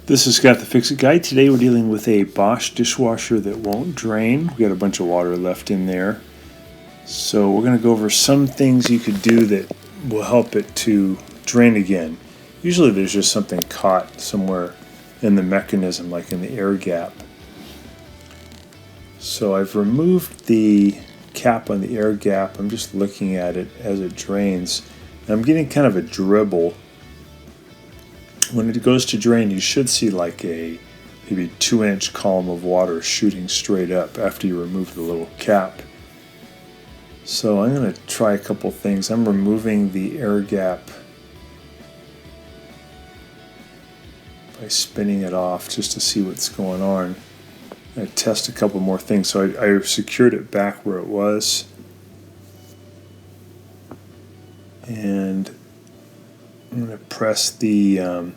This is Scott the Fix-It Guy. Today we're dealing with a Bosch dishwasher that won't drain. We got a bunch of water left in there. So we're going to go over some things you could do that will help it to drain again. Usually there's just something caught somewhere in the mechanism, like in the air gap. So I've removed the cap on the air gap. I'm just looking at it as it drains. And I'm getting kind of a dribble. When it goes to drain, you should see like a maybe 2-inch column of water shooting straight up after you remove the little cap. So I'm going to try a couple things. I'm removing the air gap by spinning it off just to see what's going on. I test a couple more things. So I secured it back where it was. And I'm going to press the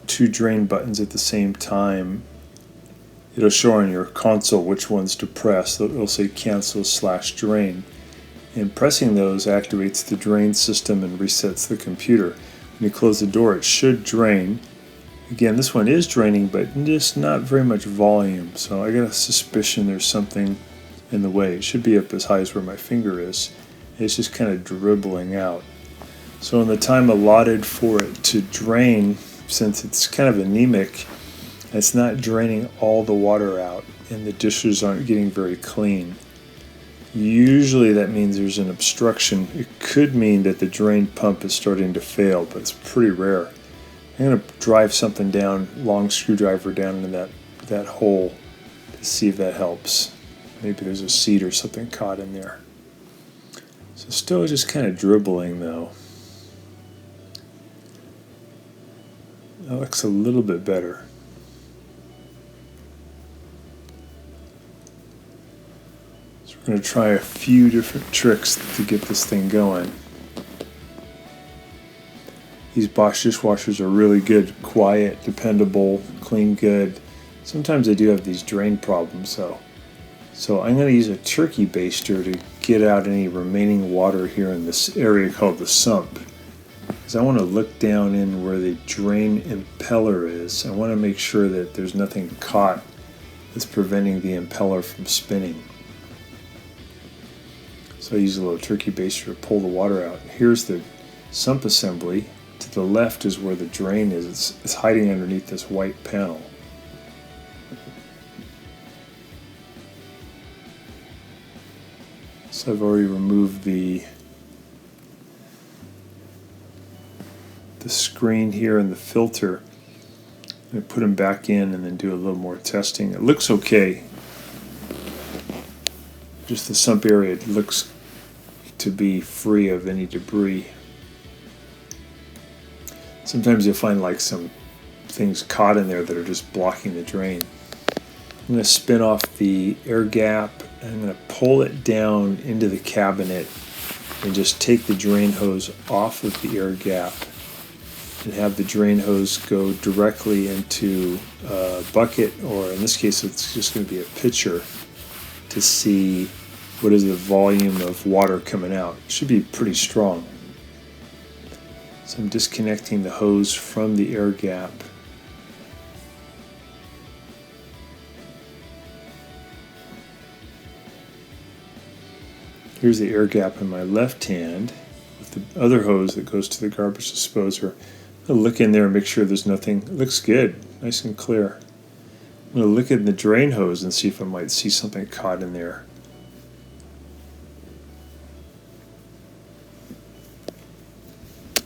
two drain buttons at the same time. It'll show on your console which ones to press. It'll say cancel/drain. And pressing those activates the drain system and resets the computer. When you close the door, it should drain. Again, this one is draining, but just not very much volume. So I got a suspicion there's something in the way. It should be up as high as where my finger is. It's just kind of dribbling out. So in the time allotted for it to drain, since it's kind of anemic, it's not draining all the water out and the dishes aren't getting very clean. Usually that means there's an obstruction. It could mean that the drain pump is starting to fail, but it's pretty rare. I'm going to drive something down, long screwdriver down into that hole to see if that helps. Maybe there's a seed or something caught in there. So still just kind of dribbling though. That looks a little bit better. So we're going to try a few different tricks to get this thing going. These Bosch dishwashers are really good, quiet, dependable, clean good. Sometimes they do have these drain problems though. So I'm going to use a turkey baster to get out any remaining water here in this area called the sump. Because I want to look down in where the drain impeller is. I want to make sure that there's nothing caught that's preventing the impeller from spinning. So I use a little turkey baster to pull the water out. Here's the sump assembly. To the left is where the drain is. It's hiding underneath this white panel. So I've already removed the screen here and the filter. I'm going to put them back in and then do a little more testing. It looks okay. Just the sump area, it looks to be free of any debris. Sometimes you'll find like some things caught in there that are just blocking the drain. I'm going to spin off the air gap and I'm going to pull it down into the cabinet and just take the drain hose off of the air gap and have the drain hose go directly into a bucket, or in this case it's just going to be a pitcher, to see what is the volume of water coming out. It should be pretty strong. So I'm disconnecting the hose from the air gap. Here's the air gap in my left hand with the other hose that goes to the garbage disposer. I'm going to look in there and make sure there's nothing. It looks good, nice and clear. I'm going to look in the drain hose and see if I might see something caught in there.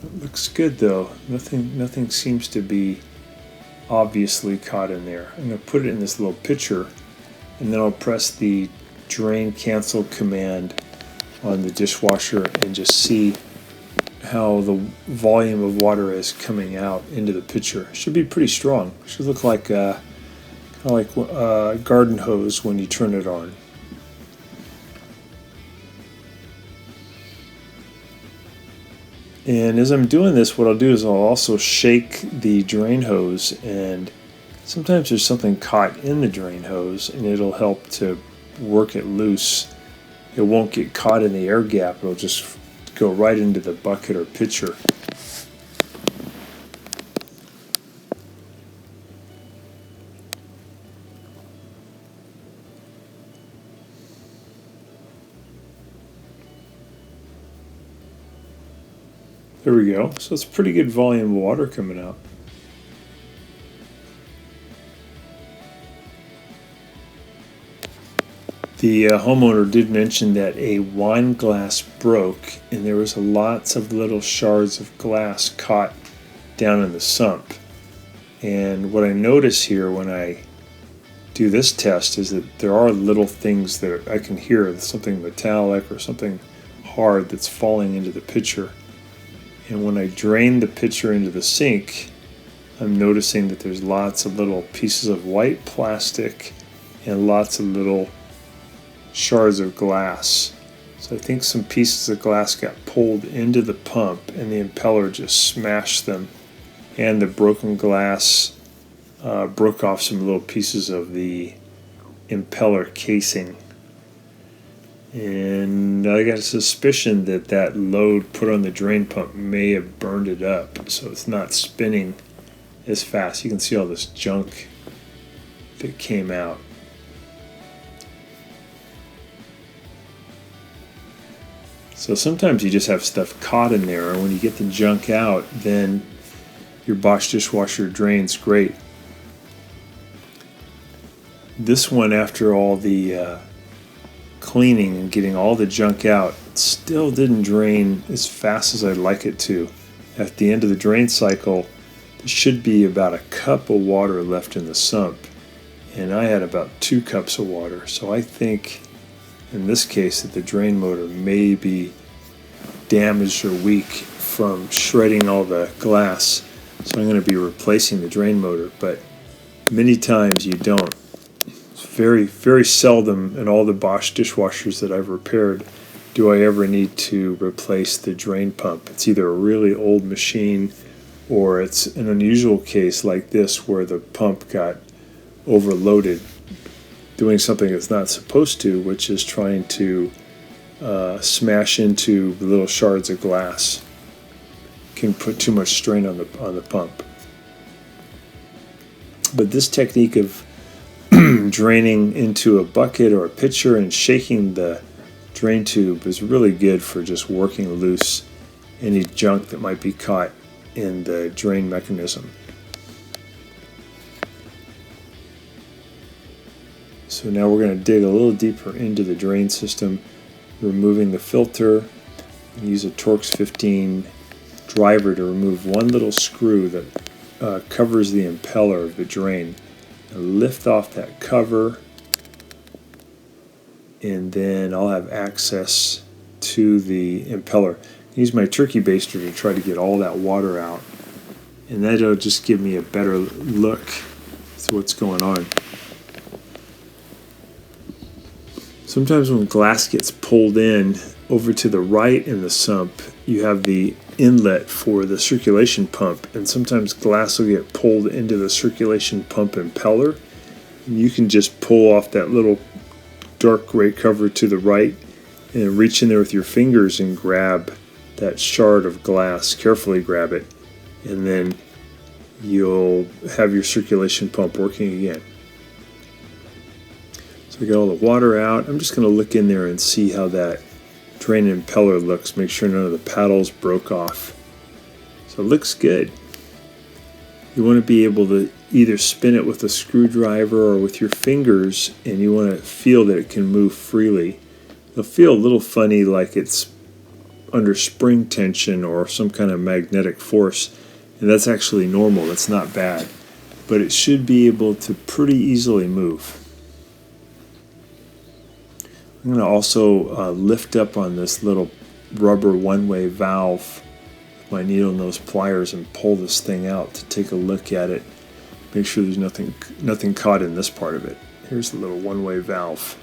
It looks good though. Nothing seems to be obviously caught in there. I'm going to put it in this little pitcher and then I'll press the drain cancel command on the dishwasher and just see how the volume of water is coming out into the pitcher. It should be pretty strong. It should look like kind of like a garden hose when you turn it on. And as I'm doing this, what I'll do is I'll also shake the drain hose, and sometimes there's something caught in the drain hose and it'll help to work it loose. It won't get caught in the air gap, it'll just go right into the bucket or pitcher. There we go. So it's pretty good volume of water coming out. The homeowner did mention that a wine glass broke and there was lots of little shards of glass caught down in the sump. And what I notice here when I do this test is that there are little things that I can hear, something metallic or something hard that's falling into the pitcher. And when I drain the pitcher into the sink, I'm noticing that there's lots of little pieces of white plastic and lots of little shards of glass. So I think some pieces of glass got pulled into the pump and the impeller just smashed them, and the broken glass broke off some little pieces of the impeller casing. And I got a suspicion that that load put on the drain pump may have burned it up, so it's not spinning as fast. You can see all this junk that came out. So sometimes you just have stuff caught in there, and when you get the junk out, then your Bosch dishwasher drains great. This one, after all the cleaning and getting all the junk out, still didn't drain as fast as I'd like it to. At the end of the drain cycle, there should be about a cup of water left in the sump, and I had about 2 cups of water. So I think in this case that the drain motor may be damaged or weak from shredding all the glass. So I'm going to be replacing the drain motor, but many times you don't. It's very, very seldom in all the Bosch dishwashers that I've repaired do I ever need to replace the drain pump. It's either a really old machine or it's an unusual case like this where the pump got overloaded doing something it's not supposed to, which is trying to smash into the little shards of glass. Can put too much strain on the pump. But this technique of draining into a bucket or a pitcher and shaking the drain tube is really good for just working loose any junk that might be caught in the drain mechanism. So now we're going to dig a little deeper into the drain system, removing the filter, and use a Torx 15 driver to remove one little screw that covers the impeller of the drain. And lift off that cover, and then I'll have access to the impeller. Use my turkey baster to try to get all that water out, and that'll just give me a better look at what's going on. Sometimes when glass gets pulled in over to the right in the sump, you have the inlet for the circulation pump, and sometimes glass will get pulled into the circulation pump impeller. And you can just pull off that little dark gray cover to the right and reach in there with your fingers and grab that shard of glass, carefully grab it, and then you'll have your circulation pump working again. So I got all the water out. I'm just going to look in there and see how that drain impeller looks, make sure none of the paddles broke off. So it looks good. You want to be able to either spin it with a screwdriver or with your fingers, and you want to feel that it can move freely. It'll feel a little funny, like it's under spring tension or some kind of magnetic force, and that's actually normal. That's not bad, but it should be able to pretty easily move. I'm going to also lift up on this little rubber one-way valve with my needle nose pliers and pull this thing out to take a look at it. Make sure there's nothing caught in this part of it. Here's the little one-way valve.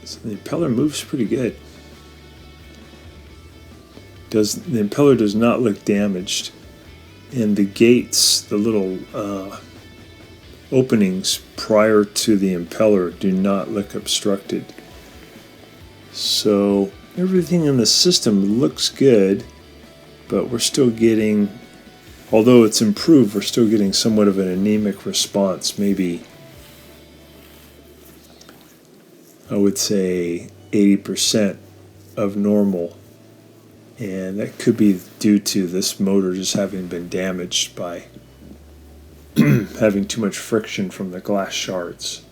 So the impeller moves pretty good. The impeller does not look damaged, and the gates, the little openings prior to the impeller, do not look obstructed. So everything in the system looks good, but we're still getting, although it's improved, we're still getting somewhat of an anemic response. Maybe I would say 80% of normal, and that could be due to this motor just having been damaged by having too much friction from the glass shards.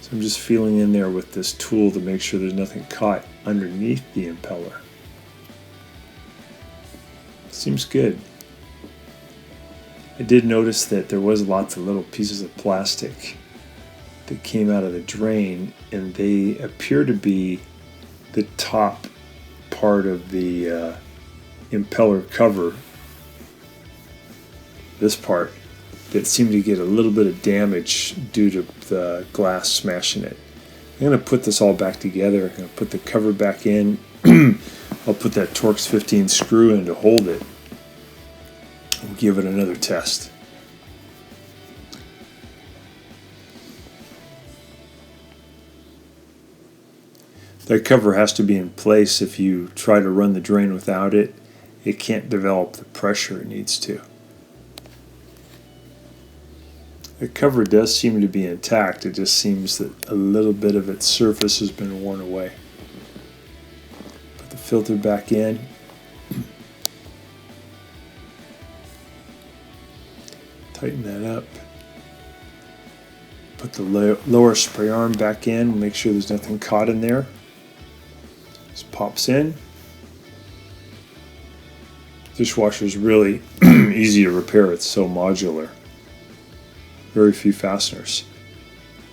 So I'm just feeling in there with this tool to make sure there's nothing caught underneath the impeller. Seems good. I did notice that there was lots of little pieces of plastic that came out of the drain, and they appear to be the top part of the impeller cover. This part that seemed to get a little bit of damage due to the glass smashing it. I'm going to put this all back together. I'm going to put the cover back in. I'll put that Torx 15 screw in to hold it. We'll give it another test. That cover has to be in place. If you try to run the drain without it, it can't develop the pressure it needs to. The cover does seem to be intact. It just seems that a little bit of its surface has been worn away. Put the filter back in. Tighten that up. Put the lower spray arm back in. Make sure there's nothing caught in there. Just pops in. Dishwasher is really easy to repair. It's so modular. Very few fasteners.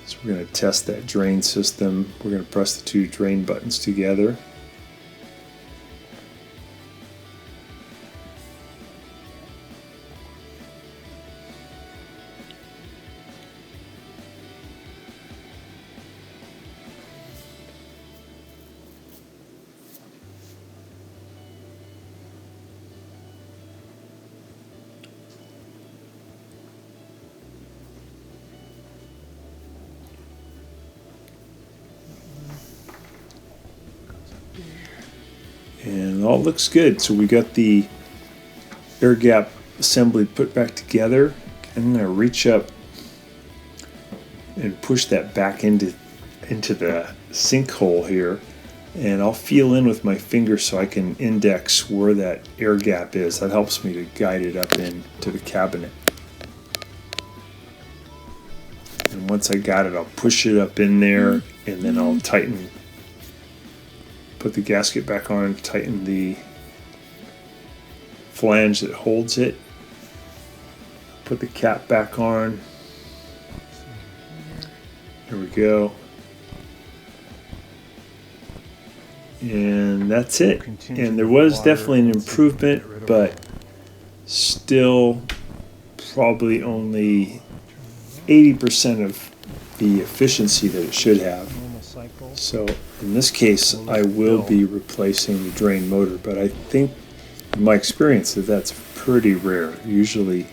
So we're going to test that drain system. We're going to press the two drain buttons together. And all looks good. So we got the air gap assembly put back together. I'm going to reach up and push that back into the sinkhole here, and I'll feel in with my finger so I can index where that air gap is. That helps me to guide it up into the cabinet. And once I got it, I'll push it up in there, and then I'll tighten. Put the gasket back on, tighten the flange that holds it. Put the cap back on. There we go. And that's it. And there was definitely an improvement, but still probably only 80% of the efficiency that it should have. So in this case, I will be replacing the drain motor, but I think in my experience that's pretty rare. Usually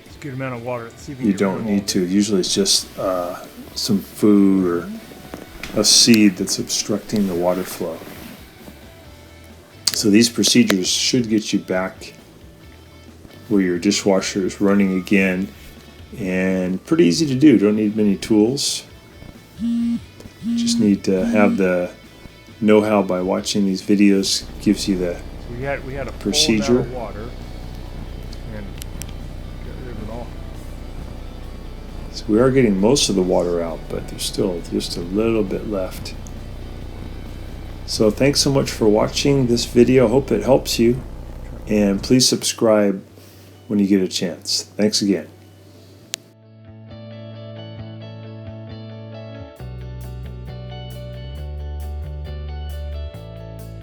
it's a good amount of water. You don't need to. Usually it's just some food or a seed that's obstructing the water flow. So these procedures should get you back where your dishwasher is running again, and pretty easy to do. Don't need many tools. Just need to have the know-how by watching these videos. Gives you the so we had a procedure. Of water and got rid of it all. So we are getting most of the water out, but there's still just a little bit left. So thanks so much for watching this video. Hope it helps you, and please subscribe when you get a chance. Thanks again.